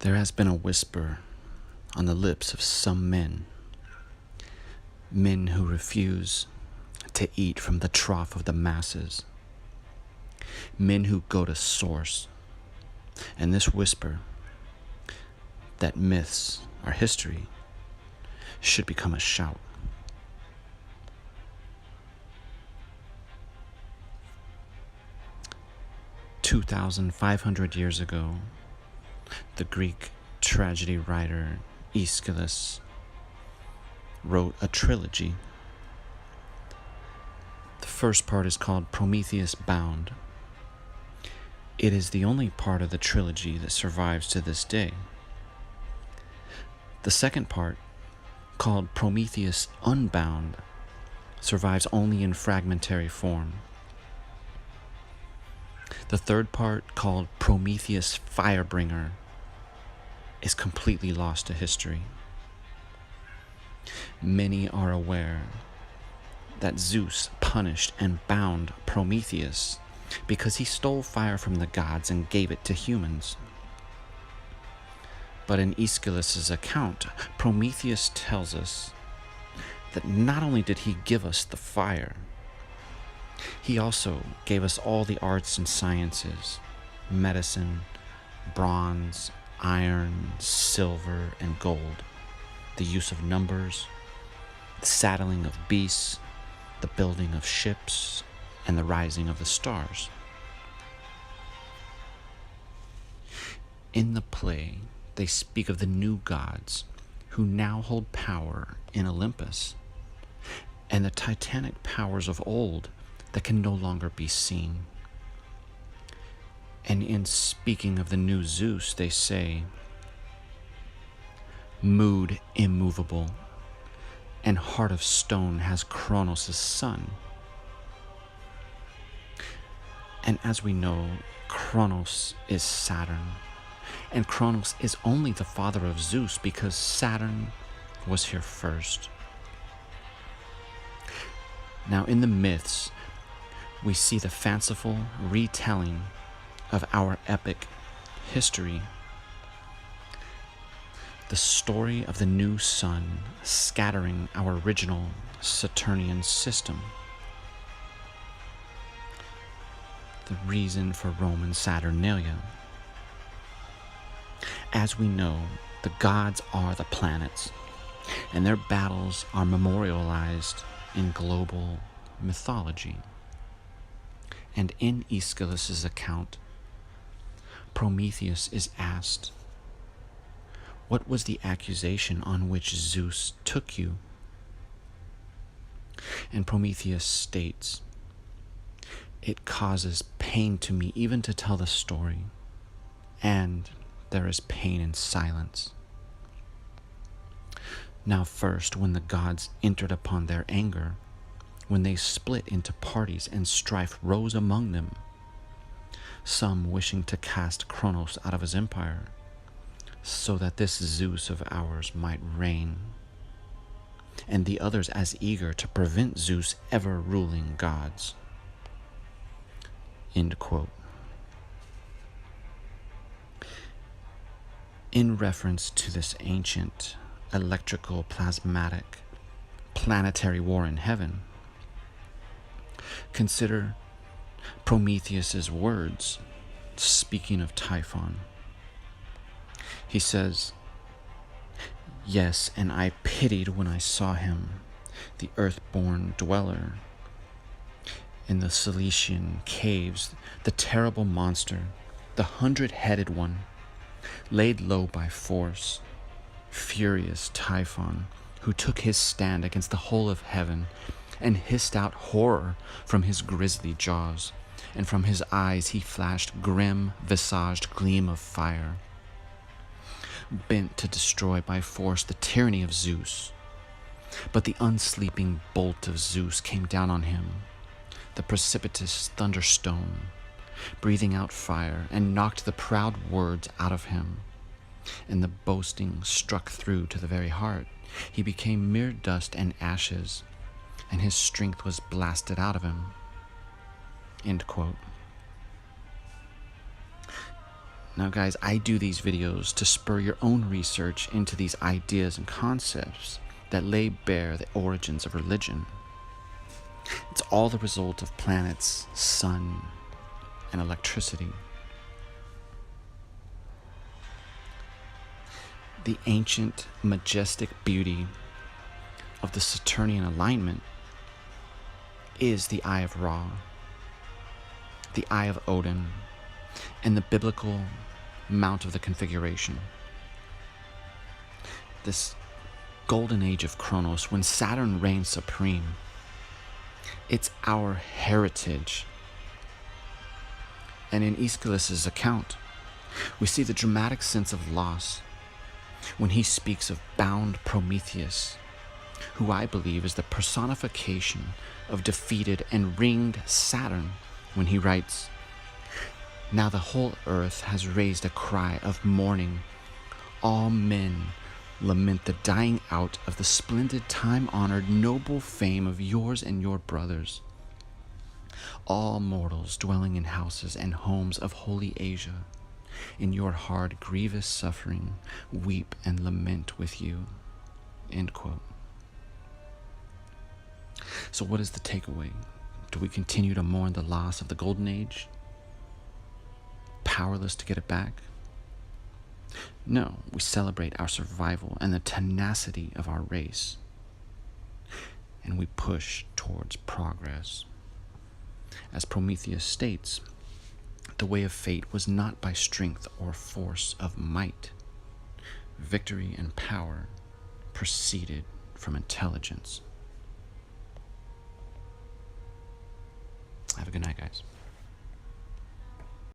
There has been a whisper on the lips of some men, men who refuse to eat from the trough of the masses, men who go to source, and this whisper that myths are history should become a shout. "2,500 years ago, the Greek tragedy writer Aeschylus wrote a trilogy. The first part is called Prometheus Bound. It is the only part of the trilogy that survives to this day. The second part, called Prometheus Unbound, survives only in fragmentary form. The third part, called Prometheus Firebringer, is completely lost to history. Many are aware that Zeus punished and bound Prometheus because he stole fire from the gods and gave it to humans. But in Aeschylus' account, Prometheus tells us that not only did he give us the fire, he also gave us all the arts and sciences, medicine, bronze, iron, silver, and gold, the use of numbers, the saddling of beasts, the building of ships, and the rising of the stars. In the play, they speak of the new gods who now hold power in Olympus, and the titanic powers of old that can no longer be seen. And in speaking of the new Zeus, they say, "Mood immovable, and heart of stone has Kronos' son." And as we know, Kronos is Saturn, and Kronos is only the father of Zeus because Saturn was here first. Now, in the myths, we see the fanciful retelling of our epic history, the story of the new sun scattering our original Saturnian system, the reason for Roman Saturnalia. As we know, the gods are the planets, and their battles are memorialized in global mythology. And in Aeschylus' account, Prometheus is asked, "What was the accusation on which Zeus took you?" And Prometheus states, "It causes pain to me even to tell the story, and there is pain in silence." Now first, when the gods entered upon their anger, when they split into parties and strife rose among them, some wishing to cast Kronos out of his empire, so that this Zeus of ours might reign, and the others as eager to prevent Zeus ever ruling gods. End quote. In reference to this ancient electrical plasmatic planetary war in heaven, consider Prometheus' words speaking of Typhon. He says, "Yes, and I pitied when I saw him, the earthborn dweller in the Cilician caves, the terrible monster, the 100-headed one, laid low by force, furious Typhon, who took his stand against the whole of heaven and hissed out horror from his grisly jaws, and from his eyes he flashed grim-visaged gleam of fire. Bent to destroy by force the tyranny of Zeus. But the unsleeping bolt of Zeus came down on him, the precipitous thunderstone, breathing out fire, and knocked the proud words out of him. And the boasting struck through to the very heart. He became mere dust and ashes, and his strength was blasted out of him." End quote. Now, guys, I do these videos to spur your own research into these ideas and concepts that lay bare the origins of religion. It's all the result of planets, sun, and electricity. The ancient, majestic beauty of the Saturnian alignment is the Eye of Ra, the Eye of Odin, and the biblical Mount of the Configuration. This golden age of Kronos, when Saturn reigns supreme, it's our heritage. And in Aeschylus's account, we see the dramatic sense of loss when he speaks of bound Prometheus, who I believe is the personification of defeated and ringed Saturn, when he writes, "Now the whole earth has raised a cry of mourning. All men lament the dying out of the splendid, time-honored, noble fame of yours and your brothers. All mortals dwelling in houses and homes of holy Asia, in your hard, grievous suffering, weep and lament with you." End quote. So what is the takeaway? Do we continue to mourn the loss of the Golden Age, powerless to get it back? No, we celebrate our survival and the tenacity of our race, and we push towards progress. As Prometheus states, the way of fate was not by strength or force of might. Victory and power proceeded from intelligence. Have a good night, guys.